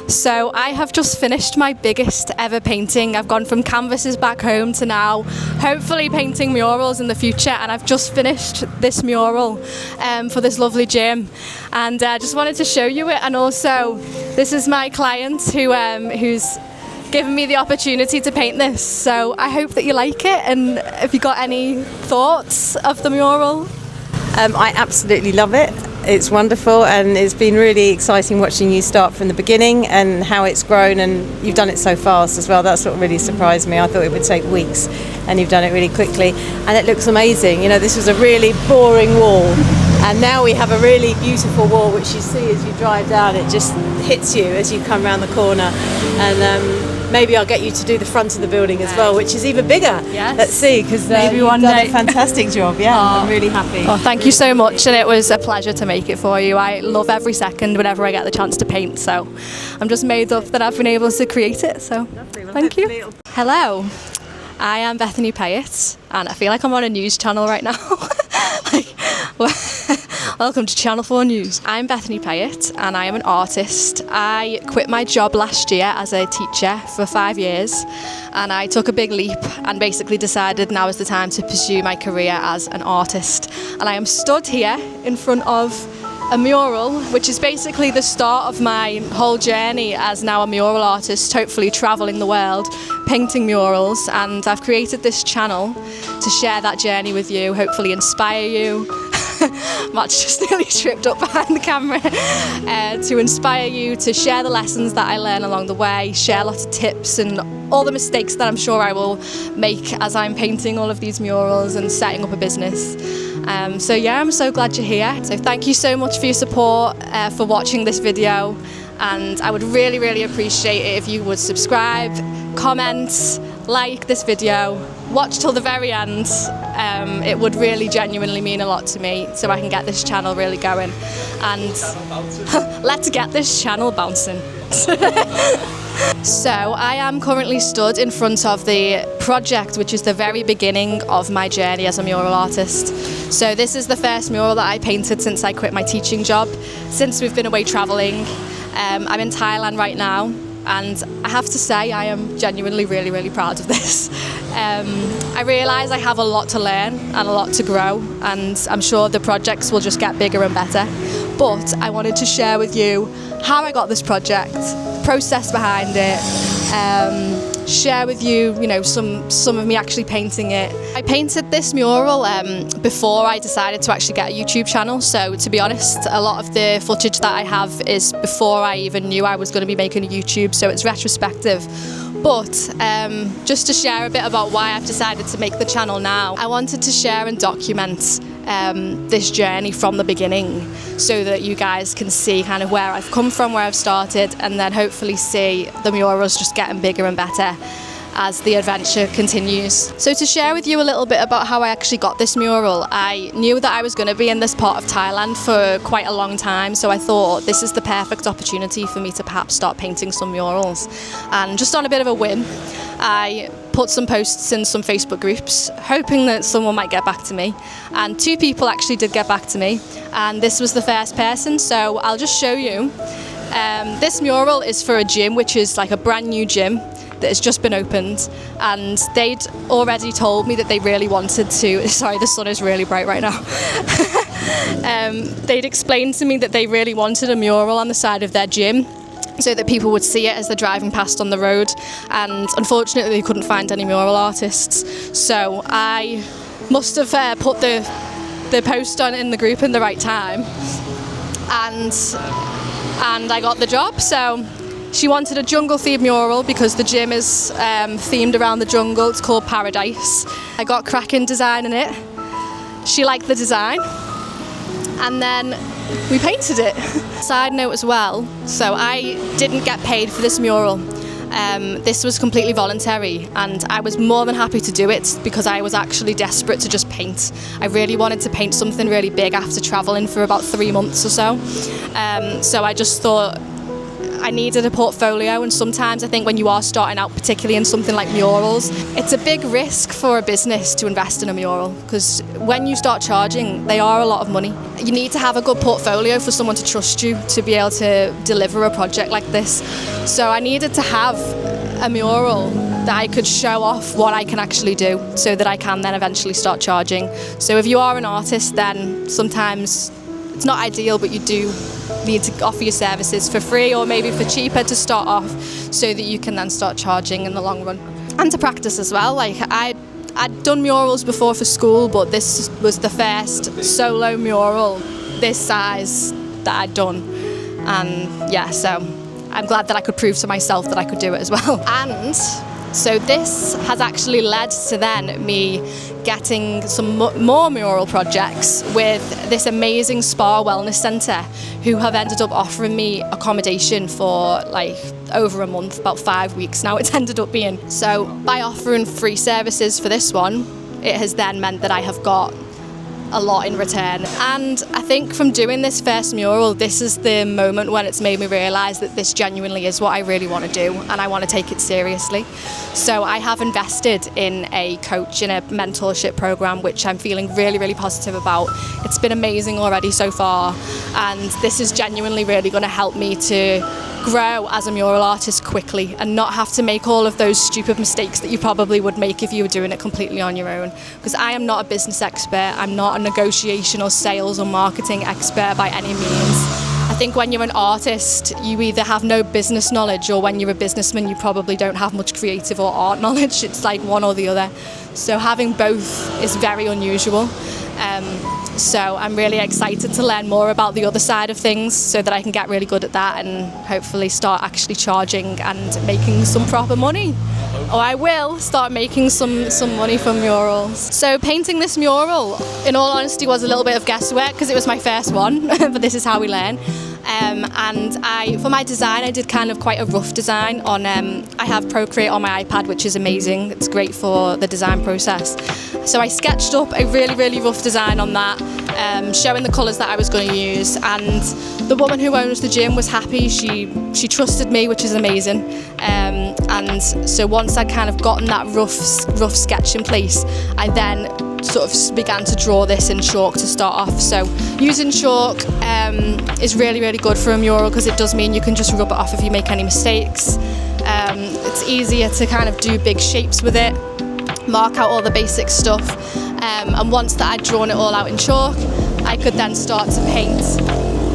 So I have just finished my biggest ever painting. I've gone from canvases back home to now hopefully painting murals in the future, and I've just finished this mural for this lovely gym, and I just wanted to show you it. And also this is my client who's given me the opportunity to paint this, so I hope that you like it. And have you got any thoughts of the mural? I absolutely love it. It's wonderful, and it's been really exciting watching you start from the beginning and how it's grown, and you've done it so fast as well. That's what really surprised me. I thought it would take weeks, and you've done it really quickly, and it looks amazing. You know, this was a really boring wall, and now we have a really beautiful wall, which you see as you drive down. It just hits you as you come around the corner, and maybe I'll get you to do the front of the building as well, which is even bigger. Yes. Let's see, because maybe you've one done day. a fantastic job. Yeah, I'm really happy. Oh, thank you so much, and it was a pleasure to make it for you. I love every second whenever I get the chance to paint, so I'm just made up that I've been able to create it. So thank you. Hello, I am Bethany Pyatt, and I feel like I'm on a news channel right now. Welcome to Channel 4 News. I'm Bethany Pyatt, and I am an artist. I quit my job last year as a teacher for 5 years, and I took a big leap and basically decided now is the time to pursue my career as an artist. And I am stood here in front of a mural, which is basically the start of my whole journey as now a mural artist, hopefully travelling the world, painting murals. And I've created this channel to share that journey with you, hopefully inspire you. Matt's just nearly tripped up behind the camera. To inspire you, to share the lessons that I learn along the way, share lots of tips and all the mistakes that I'm sure I will make as I'm painting all of these murals and setting up a business. So yeah, I'm so glad you're here. So thank you so much for your support, for watching this video, and I would really, really appreciate it if you would subscribe, comment, like this video, watch till the very end. It would really genuinely mean a lot to me, so I can get this channel really going, and let's get this channel bouncing. So I am currently stood in front of the project, which is the very beginning of my journey as a mural artist. So this is the first mural that I painted since I quit my teaching job, since we've been away travelling. I'm in Thailand right now, and I have to say I am genuinely really, really proud of this. I realise I have a lot to learn and a lot to grow, and I'm sure the projects will just get bigger and better. But I wanted to share with you how I got this project, the process behind it, share with you, some of me actually painting it. I painted this mural before I decided to actually get a YouTube channel, so to be honest, a lot of the footage that I have is before I even knew I was going to be making a YouTube, so it's retrospective. But just to share a bit about why I've decided to make the channel now, I wanted to share and document this journey from the beginning, so that you guys can see kind of where I've come from, where I've started, and then hopefully see the murals just getting bigger and better as the adventure continues. So to share with you a little bit about how I actually got this mural, I knew that I was going to be in this part of Thailand for quite a long time, so I thought this is the perfect opportunity for me to perhaps start painting some murals. And just on a bit of a whim, I put some posts in some Facebook groups, hoping that someone might get back to me, and 2 people actually did get back to me, and this was the first person, so I'll just show you. This mural is for a gym, which is like a brand new gym that has just been opened, and they'd already told me that they really wanted to, sorry, the sun is really bright right now. They'd explained to me that they really wanted a mural on the side of their gym, so that people would see it as they're driving past on the road, and unfortunately they couldn't find any mural artists, so I must have put the post on in the group in the right time, and I got the job. So she wanted a jungle themed mural because the gym is themed around the jungle. It's called Paradise. I got cracking design in it. She liked the design, and then we painted it. Side note as well, so I didn't get paid for this mural. This was completely voluntary, and I was more than happy to do it because I was actually desperate to just paint. I really wanted to paint something really big after travelling for about 3 months or so. So I just thought I needed a portfolio, and sometimes I think when you are starting out, particularly in something like murals, it's a big risk for a business to invest in a mural, because when you start charging, they are a lot of money. You need to have a good portfolio for someone to trust you to be able to deliver a project like this. So I needed to have a mural that I could show off what I can actually do, so that I can then eventually start charging. So if you are an artist, then sometimes it's not ideal, but you do need to offer your services for free or maybe for cheaper to start off, so that you can then start charging in the long run. And to practice as well. Like I'd done murals before for school, but this was the first solo mural this size that I'd done. And yeah, so I'm glad that I could prove to myself that I could do it as well. And so this has actually led to then me getting some more mural projects with this amazing spa wellness centre, who have ended up offering me accommodation for like over a month, about 5 weeks now it's ended up being. So by offering free services for this one, it has then meant that I have got a lot in return. And I think from doing this first mural, this is the moment when it's made me realise that this genuinely is what I really want to do, and I want to take it seriously. So I have invested in a coach, in a mentorship programme, which I'm feeling really, really positive about. It's been amazing already so far, and this is genuinely really going to help me to grow as a mural artist quickly and not have to make all of those stupid mistakes that you probably would make if you were doing it completely on your own. Because I am not a business expert, I'm not a negotiation or sales or marketing expert by any means. I think when you're an artist, you either have no business knowledge, or when you're a businessman, you probably don't have much creative or art knowledge. It's like one or the other. So having both is very unusual. So I'm really excited to learn more about the other side of things, so that I can get really good at that and hopefully start actually charging and making some proper money. Or I will start making some money from murals. So painting this mural, in all honesty, was a little bit of guesswork because it was my first one, but this is how we learn. And for my design, I did kind of quite a rough design on, I have Procreate on my iPad, which is amazing. It's great for the design process. So I sketched up a really, really rough design on that, showing the colours that I was going to use. And the woman who owns the gym was happy. She trusted me, which is amazing. And so once I'd kind of gotten that rough sketch in place, I then sort of began to draw this in chalk to start off. So using chalk is really, really good for a mural, because it does mean you can just rub it off if you make any mistakes. It's easier to kind of do big shapes with it, mark out all the basic stuff, and once that I'd drawn it all out in chalk, I could then start to paint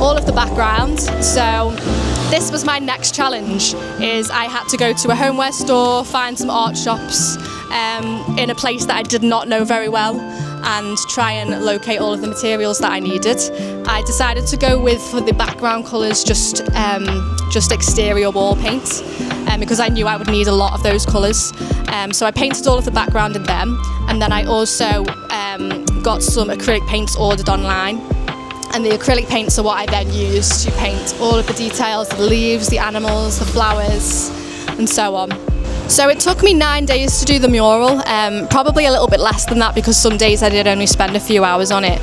all of the background. So this was my next challenge, is I had to go to a homeware store, find some art shops in a place that I did not know very well, and try and locate all of the materials that I needed. I decided to go with, for the background colours, just exterior wall paint, because I knew I would need a lot of those colours. So I painted all of the background in them, and then I also got some acrylic paints ordered online. And the acrylic paints are what I then used to paint all of the details, the leaves, the animals, the flowers, and so on. So it took me 9 days to do the mural, probably a little bit less than that, because some days I did only spend a few hours on it.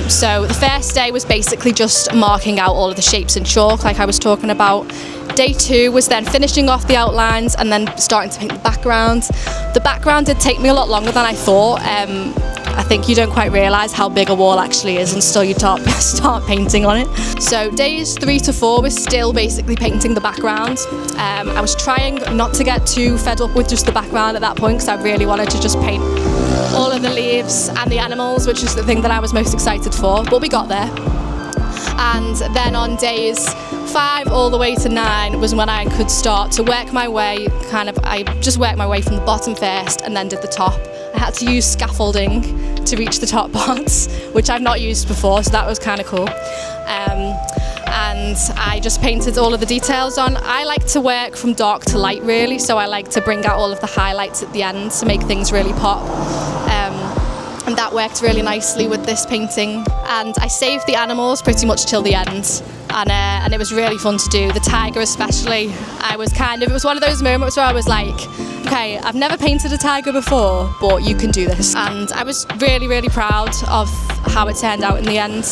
So the first day was basically just marking out all of the shapes in chalk, like I was talking about. Day 2 was then finishing off the outlines and then starting to paint the background. The background did take me a lot longer than I thought. I think you don't quite realise how big a wall actually is until you start painting on it. So days 3 to 4 was still basically painting the background. I was trying not to get too fed up with just the background at that point, because I really wanted to just paint all of the leaves and the animals, which is the thing that I was most excited for, but we got there. And then on days 5 all the way to 9 was when I could start to work my way, I just worked my way from the bottom first and then did the top. I had to use scaffolding to reach the top parts, which I've not used before, so that was kind of cool. And I just painted all of the details on. I like to work from dark to light, really, so I like to bring out all of the highlights at the end to make things really pop. And that worked really nicely with this painting. And I saved the animals pretty much till the end. And it was really fun to do. The tiger especially, it was one of those moments where I was like, okay, I've never painted a tiger before, but you can do this. And I was really, really proud of how it turned out in the end.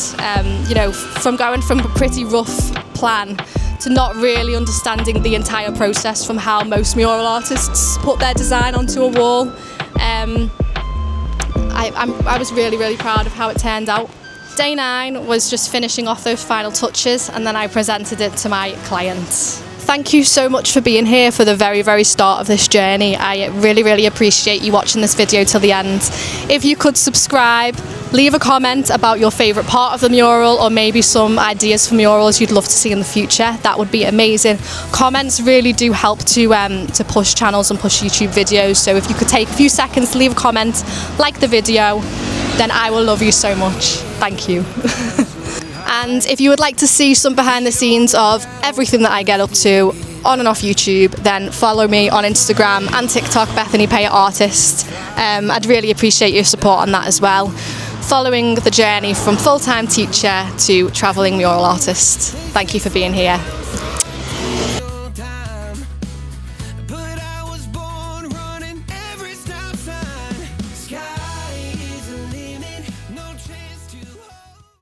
From going from a pretty rough plan to not really understanding the entire process from how most mural artists put their design onto a wall. I was really, really proud of how it turned out. Day 9 was just finishing off those final touches, and then I presented it to my clients. Thank you so much for being here for the very, very start of this journey. I really, really appreciate you watching this video till the end. If you could subscribe, leave a comment about your favourite part of the mural, or maybe some ideas for murals you'd love to see in the future, that would be amazing. Comments really do help to push channels and push YouTube videos, so if you could take a few seconds to leave a comment, like the video, then I will love you so much. Thank you. And if you would like to see some behind the scenes of everything that I get up to on and off YouTube, then follow me on Instagram and TikTok, Bethany Payer Artist. I'd really appreciate your support on that as well. Following the journey from full-time teacher to travelling mural artist. Thank you for being here.